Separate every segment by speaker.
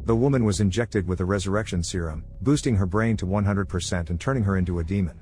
Speaker 1: The woman was injected with a resurrection serum, boosting her brain to 100% and turning her into a demon.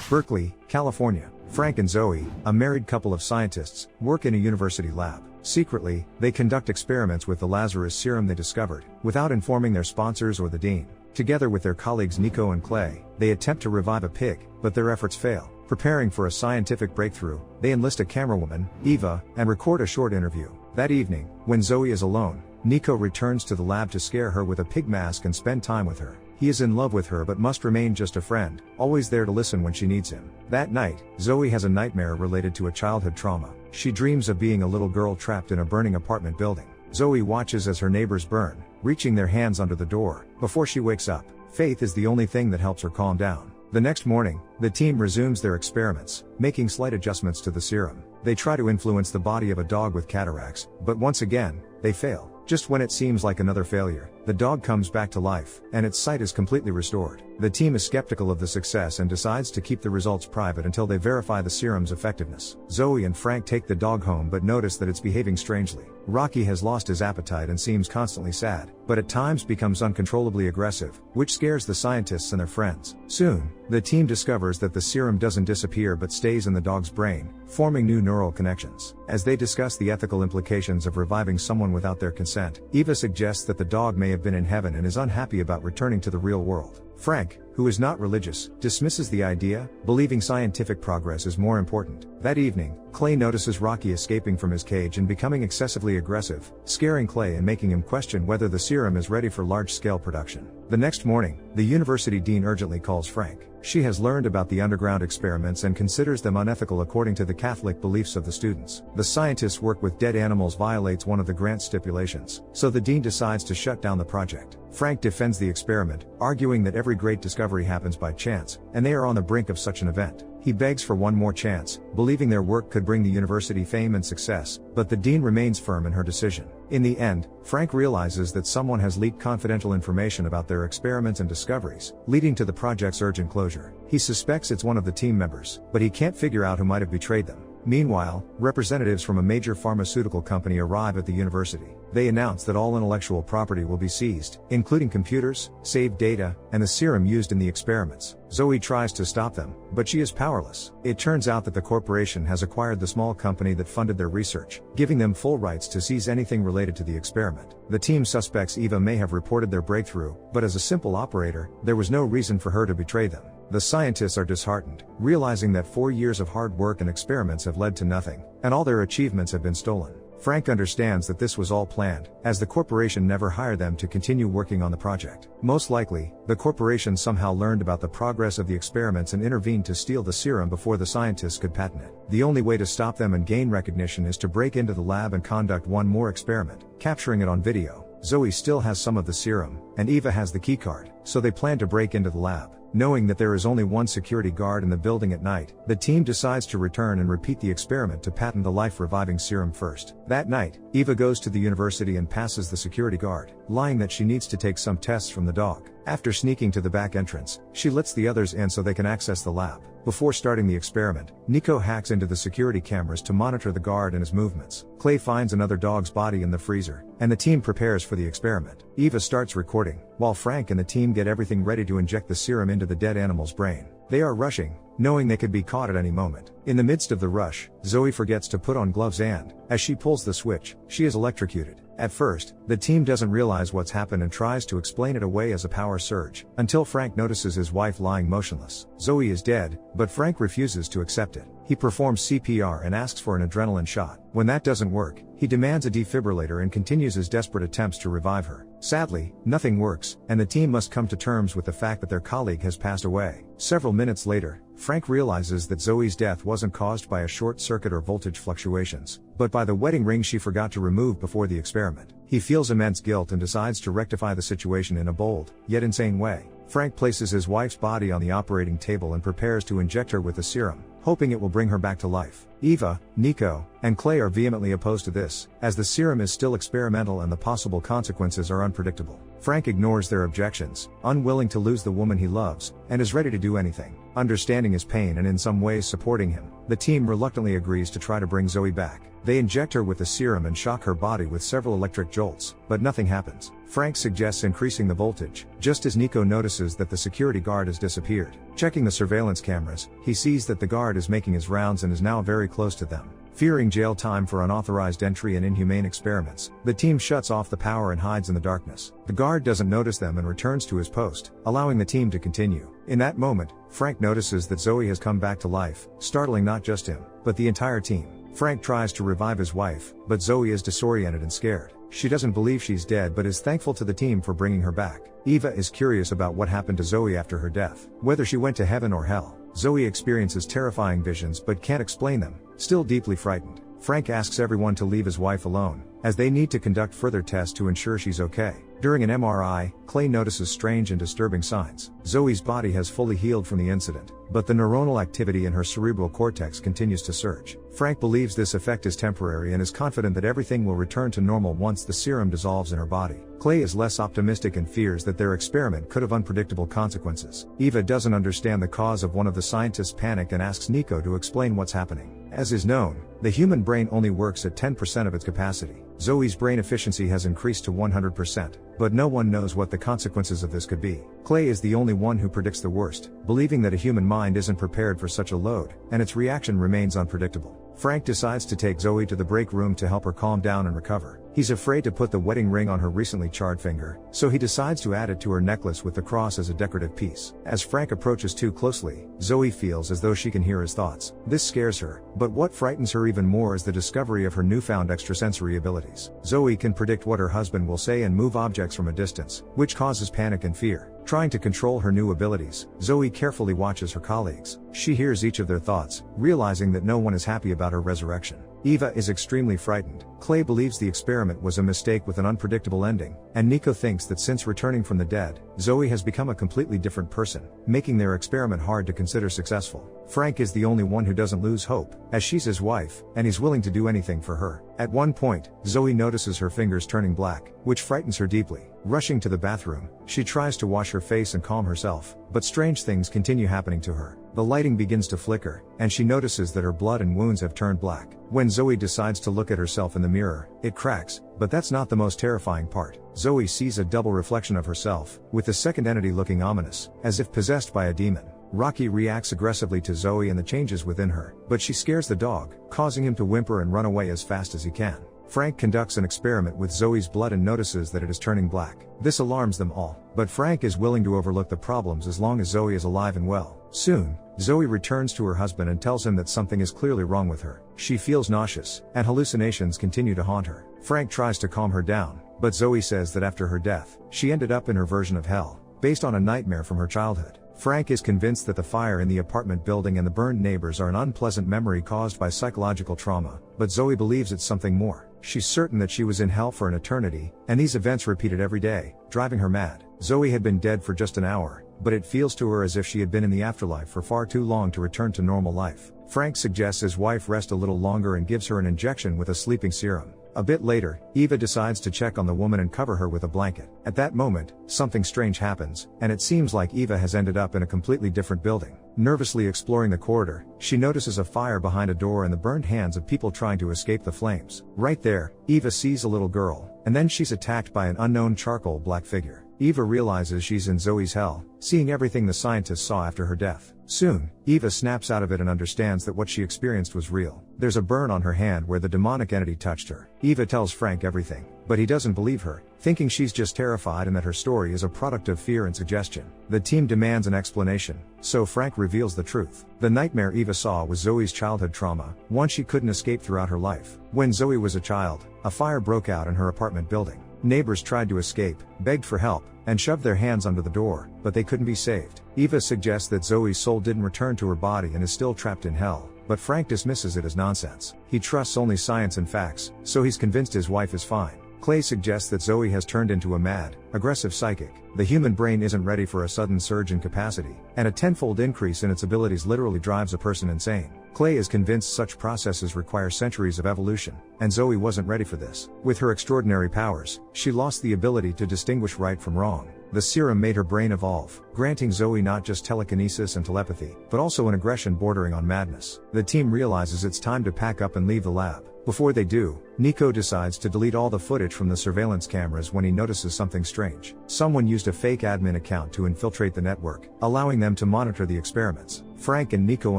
Speaker 1: Berkeley, California. Frank and Zoe, a married couple of scientists, work in a university lab. Secretly, they conduct experiments with the Lazarus serum they discovered, without informing their sponsors or the dean. Together with their colleagues Nico and Clay, they attempt to revive a pig, but their efforts fail. Preparing for a scientific breakthrough, they enlist a camerawoman, Eva, and record a short interview. That evening, when Zoe is alone, Nico returns to the lab to scare her with a pig mask and spend time with her. He is in love with her but must remain just a friend, always there to listen when she needs him. That night, Zoe has a nightmare related to a childhood trauma. She dreams of being a little girl trapped in a burning apartment building. Zoe watches as her neighbors burn, reaching their hands under the door. Before she wakes up, faith is the only thing that helps her calm down. The next morning, the team resumes their experiments, making slight adjustments to the serum. They try to influence the body of a dog with cataracts, but once again, they fail. Just when it seems like another failure, the dog comes back to life, and its sight is completely restored. The team is skeptical of the success and decides to keep the results private until they verify the serum's effectiveness. Zoe and Frank take the dog home but notice that it's behaving strangely. Rocky has lost his appetite and seems constantly sad, but at times becomes uncontrollably aggressive, which scares the scientists and their friends. Soon, the team discovers that the serum doesn't disappear but stays in the dog's brain, forming new neural connections. As they discuss the ethical implications of reviving someone without their consent, Eva suggests that the dog may have been in heaven and is unhappy about returning to the real world. Frank, who is not religious, dismisses the idea, believing scientific progress is more important. That evening, Clay notices Rocky escaping from his cage and becoming excessively aggressive, scaring Clay and making him question whether the serum is ready for large-scale production. The next morning, the university dean urgently calls Frank. She has learned about the underground experiments and considers them unethical according to the Catholic beliefs of the students. The scientists' work with dead animals violates one of the grant stipulations, so the dean decides to shut down the project. Frank defends the experiment, arguing that every great discovery happens by chance, and they are on the brink of such an event. He begs for one more chance, believing their work could bring the university fame and success, but the dean remains firm in her decision. In the end, Frank realizes that someone has leaked confidential information about their experiments and discoveries, leading to the project's urgent closure. He suspects it's one of the team members, but he can't figure out who might have betrayed them. Meanwhile, representatives from a major pharmaceutical company arrive at the university. They announce that all intellectual property will be seized, including computers, saved data, and the serum used in the experiments. Zoe tries to stop them, but she is powerless. It turns out that the corporation has acquired the small company that funded their research, giving them full rights to seize anything related to the experiment. The team suspects Eva may have reported their breakthrough, but as a simple operator, there was no reason for her to betray them. The scientists are disheartened, realizing that 4 years of hard work and experiments have led to nothing, and all their achievements have been stolen. Frank understands that this was all planned, as the corporation never hired them to continue working on the project. Most likely, the corporation somehow learned about the progress of the experiments and intervened to steal the serum before the scientists could patent it. The only way to stop them and gain recognition is to break into the lab and conduct one more experiment, capturing it on video. Zoe still has some of the serum, and Eva has the keycard, so they plan to break into the lab. Knowing that there is only one security guard in the building at night, the team decides to return and repeat the experiment to patent the life-reviving serum first. That night, Eva goes to the university and passes the security guard, lying that she needs to take some tests from the dog. After sneaking to the back entrance, she lets the others in so they can access the lab. Before starting the experiment, Nico hacks into the security cameras to monitor the guard and his movements. Clay finds another dog's body in the freezer, and the team prepares for the experiment. Eva starts recording, while Frank and the team get everything ready to inject the serum into the dead animal's brain. They are rushing, knowing they could be caught at any moment. In the midst of the rush, Zoe forgets to put on gloves and, as she pulls the switch, she is electrocuted. At first, the team doesn't realize what's happened and tries to explain it away as a power surge, until Frank notices his wife lying motionless. Zoe is dead, but Frank refuses to accept it. He performs CPR and asks for an adrenaline shot. When that doesn't work, he demands a defibrillator and continues his desperate attempts to revive her. Sadly, nothing works, and the team must come to terms with the fact that their colleague has passed away. Several minutes later, Frank realizes that Zoe's death wasn't caused by a short circuit or voltage fluctuations, but by the wedding ring she forgot to remove before the experiment. He feels immense guilt and decides to rectify the situation in a bold, yet insane way. Frank places his wife's body on the operating table and prepares to inject her with the serum. hoping it will bring her back to life. Eva, Nico, and Clay are vehemently opposed to this, as the serum is still experimental and the possible consequences are unpredictable. Frank ignores their objections, unwilling to lose the woman he loves, and is ready to do anything. Understanding his pain and in some ways supporting him, the team reluctantly agrees to try to bring Zoe back. They inject her with the serum and shock her body with several electric jolts, but nothing happens. Frank suggests increasing the voltage, just as Nico notices that the security guard has disappeared. Checking the surveillance cameras, he sees that the guard is making his rounds and is now very close to them. Fearing jail time for unauthorized entry and inhumane experiments, the team shuts off the power and hides in the darkness. The guard doesn't notice them and returns to his post, allowing the team to continue. In that moment, Frank notices that Zoe has come back to life, startling not just him, but the entire team. Frank tries to revive his wife, but Zoe is disoriented and scared. She doesn't believe she's dead but is thankful to the team for bringing her back. Eva is curious about what happened to Zoe after her death, whether she went to heaven or hell. Zoe experiences terrifying visions but can't explain them, still deeply frightened. Frank asks everyone to leave his wife alone, as they need to conduct further tests to ensure she's okay. During an MRI, Clay notices strange and disturbing signs. Zoe's body has fully healed from the incident, but the neuronal activity in her cerebral cortex continues to surge. Frank believes this effect is temporary and is confident that everything will return to normal once the serum dissolves in her body. Clay is less optimistic and fears that their experiment could have unpredictable consequences. Eva doesn't understand the cause of one of the scientists' panic and asks Nico to explain what's happening. As is known, the human brain only works at 10% of its capacity. Zoe's brain efficiency has increased to 100%, but no one knows what the consequences of this could be. Clay is the only one who predicts the worst, believing that a human mind isn't prepared for such a load, and its reaction remains unpredictable. Frank decides to take Zoe to the break room to help her calm down and recover. He's afraid to put the wedding ring on her recently charred finger, so he decides to add it to her necklace with the cross as a decorative piece. As Frank approaches too closely, Zoe feels as though she can hear his thoughts. This scares her, but what frightens her even more is the discovery of her newfound extrasensory abilities. Zoe can predict what her husband will say and move objects from a distance, which causes panic and fear. Trying to control her new abilities, Zoe carefully watches her colleagues. She hears each of their thoughts, realizing that no one is happy about her resurrection. Eva is extremely frightened. Clay believes the experiment was a mistake with an unpredictable ending, and Nico thinks that since returning from the dead, Zoe has become a completely different person, making their experiment hard to consider successful. Frank is the only one who doesn't lose hope, as she's his wife, and he's willing to do anything for her. At one point, Zoe notices her fingers turning black, which frightens her deeply. Rushing to the bathroom, she tries to wash her face and calm herself, but strange things continue happening to her. The lighting begins to flicker, and she notices that her blood and wounds have turned black. When Zoe decides to look at herself in the mirror, it cracks, but that's not the most terrifying part. Zoe sees a double reflection of herself, with the second entity looking ominous, as if possessed by a demon. Rocky reacts aggressively to Zoe and the changes within her, but she scares the dog, causing him to whimper and run away as fast as he can. Frank conducts an experiment with Zoe's blood and notices that it is turning black. This alarms them all, but Frank is willing to overlook the problems as long as Zoe is alive and well. Soon, Zoe returns to her husband and tells him that something is clearly wrong with her. She feels nauseous, and hallucinations continue to haunt her. Frank tries to calm her down, but Zoe says that after her death, she ended up in her version of hell, based on a nightmare from her childhood. Frank is convinced that the fire in the apartment building and the burned neighbors are an unpleasant memory caused by psychological trauma, but Zoe believes it's something more. She's certain that she was in hell for an eternity, and these events repeated every day, driving her mad. Zoe had been dead for just an hour, but it feels to her as if she had been in the afterlife for far too long to return to normal life. Frank suggests his wife rest a little longer and gives her an injection with a sleeping serum. A bit later, Eva decides to check on the woman and cover her with a blanket. At that moment, something strange happens, and it seems like Eva has ended up in a completely different building. Nervously exploring the corridor, she notices a fire behind a door and the burned hands of people trying to escape the flames. Right there, Eva sees a little girl, and then she's attacked by an unknown charcoal black figure. Eva realizes she's in Zoe's hell, seeing everything the scientists saw after her death. Soon, Eva snaps out of it and understands that what she experienced was real. There's a burn on her hand where the demonic entity touched her. Eva tells Frank everything, but he doesn't believe her, thinking she's just terrified and that her story is a product of fear and suggestion. The team demands an explanation, so Frank reveals the truth. The nightmare Eva saw was Zoe's childhood trauma, one she couldn't escape throughout her life. When Zoe was a child, a fire broke out in her apartment building. Neighbors tried to escape, begged for help, and shoved their hands under the door, but they couldn't be saved. Eva suggests that Zoe's soul didn't return to her body and is still trapped in hell, but Frank dismisses it as nonsense. He trusts only science and facts, so he's convinced his wife is fine. Clay suggests that Zoe has turned into a mad, aggressive psychic. The human brain isn't ready for a sudden surge in capacity, and a tenfold increase in its abilities literally drives a person insane. Clay is convinced such processes require centuries of evolution, and Zoe wasn't ready for this. With her extraordinary powers, she lost the ability to distinguish right from wrong. The serum made her brain evolve, granting Zoe not just telekinesis and telepathy, but also an aggression bordering on madness. The team realizes it's time to pack up and leave the lab. Before they do, Nico decides to delete all the footage from the surveillance cameras when he notices something strange. Someone used a fake admin account to infiltrate the network, allowing them to monitor the experiments. Frank and Nico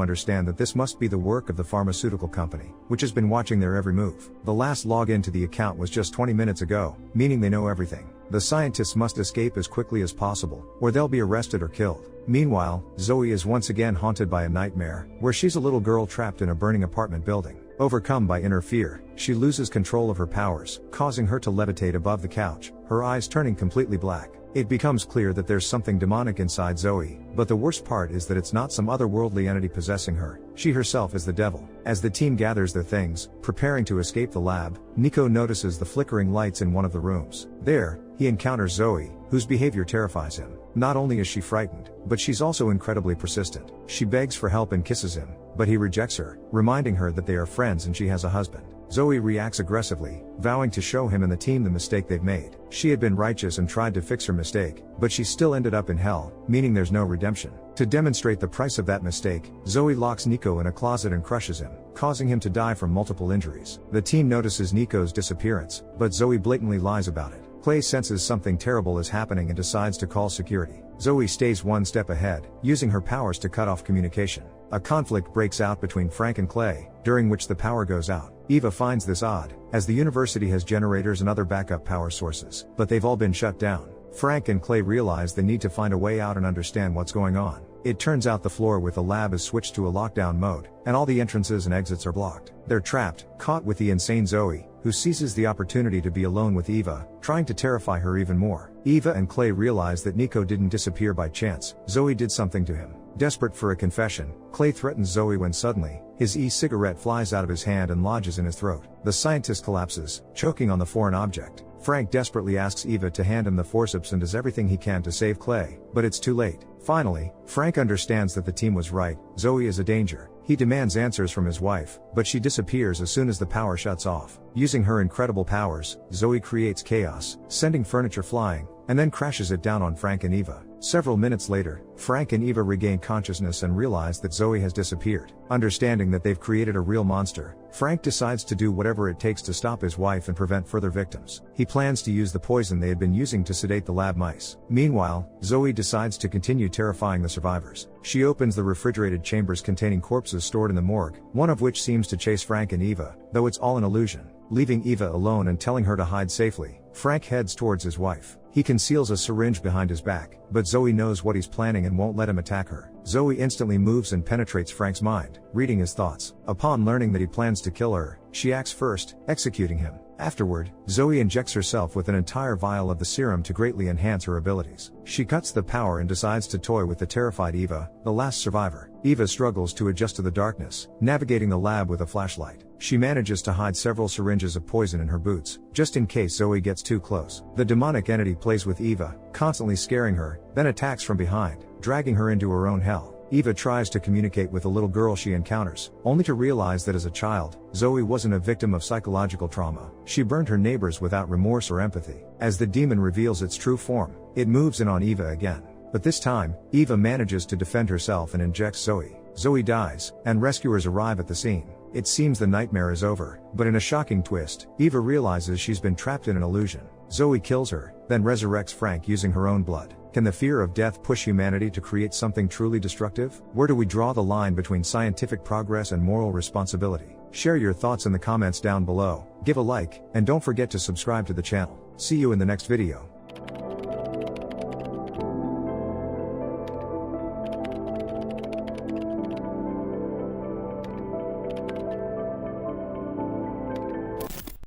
Speaker 1: understand that this must be the work of the pharmaceutical company, which has been watching their every move. The last login to the account was just 20 minutes ago, meaning they know everything. The scientists must escape as quickly as possible, or they'll be arrested or killed. Meanwhile, Zoe is once again haunted by a nightmare, where she's a little girl trapped in a burning apartment building. Overcome by inner fear, she loses control of her powers, causing her to levitate above the couch, her eyes turning completely black. It becomes clear that there's something demonic inside Zoe, but the worst part is that it's not some otherworldly entity possessing her. She herself is the devil. As the team gathers their things, preparing to escape the lab, Nico notices the flickering lights in one of the rooms. There, he encounters Zoe, whose behavior terrifies him. Not only is she frightened, but she's also incredibly persistent. She begs for help and kisses him, but he rejects her, reminding her that they are friends and she has a husband. Zoe reacts aggressively, vowing to show him and the team the mistake they've made. She had been righteous and tried to fix her mistake, but she still ended up in hell, meaning there's no redemption. To demonstrate the price of that mistake, Zoe locks Nico in a closet and crushes him, causing him to die from multiple injuries. The team notices Nico's disappearance, but Zoe blatantly lies about it. Clay senses something terrible is happening and decides to call security. Zoe stays one step ahead, using her powers to cut off communication. A conflict breaks out between Frank and Clay, during which the power goes out. Eva finds this odd, as the university has generators and other backup power sources, but they've all been shut down. Frank and Clay realize they need to find a way out and understand what's going on. It turns out the floor with the lab is switched to a lockdown mode, and all the entrances and exits are blocked. They're trapped, caught with the insane Zoe, who seizes the opportunity to be alone with Eva, trying to terrify her even more. Eva and Clay realize that Nico didn't disappear by chance, Zoe did something to him. Desperate for a confession, Clay threatens Zoe when suddenly, his e-cigarette flies out of his hand and lodges in his throat. The scientist collapses, choking on the foreign object. Frank desperately asks Eva to hand him the forceps and does everything he can to save Clay, but it's too late. Finally, Frank understands that the team was right, Zoe is a danger. He demands answers from his wife, but she disappears as soon as the power shuts off. Using her incredible powers, Zoe creates chaos, sending furniture flying, and then crashes it down on Frank and Eva. Several minutes later, Frank and Eva regain consciousness and realize that Zoe has disappeared. Understanding that they've created a real monster, Frank decides to do whatever it takes to stop his wife and prevent further victims. He plans to use the poison they had been using to sedate the lab mice. Meanwhile, Zoe decides to continue terrifying the survivors. She opens the refrigerated chambers containing corpses stored in the morgue, one of which seems to chase Frank and Eva, though it's all an illusion. Leaving Eva alone and telling her to hide safely, Frank heads towards his wife. He conceals a syringe behind his back, but Zoe knows what he's planning and won't let him attack her. Zoe instantly moves and penetrates Frank's mind, reading his thoughts. Upon learning that he plans to kill her, she acts first, executing him. Afterward, Zoe injects herself with an entire vial of the serum to greatly enhance her abilities. She cuts the power and decides to toy with the terrified Eva, the last survivor. Eva struggles to adjust to the darkness, navigating the lab with a flashlight. She manages to hide several syringes of poison in her boots, just in case Zoe gets too close. The demonic entity plays with Eva, constantly scaring her, then attacks from behind, dragging her into her own hell. Eva tries to communicate with a little girl she encounters, only to realize that as a child, Zoe wasn't a victim of psychological trauma. She burned her neighbors without remorse or empathy. As the demon reveals its true form, it moves in on Eva again. But this time, Eva manages to defend herself and injects Zoe. Zoe dies, and rescuers arrive at the scene. It seems the nightmare is over, but in a shocking twist, Eva realizes she's been trapped in an illusion. Zoe kills her, then resurrects Frank using her own blood. Can the fear of death push humanity to create something truly destructive? Where do we draw the line between scientific progress and moral responsibility? Share your thoughts in the comments down below, give a like, and don't forget to subscribe to the channel. See you in the next video.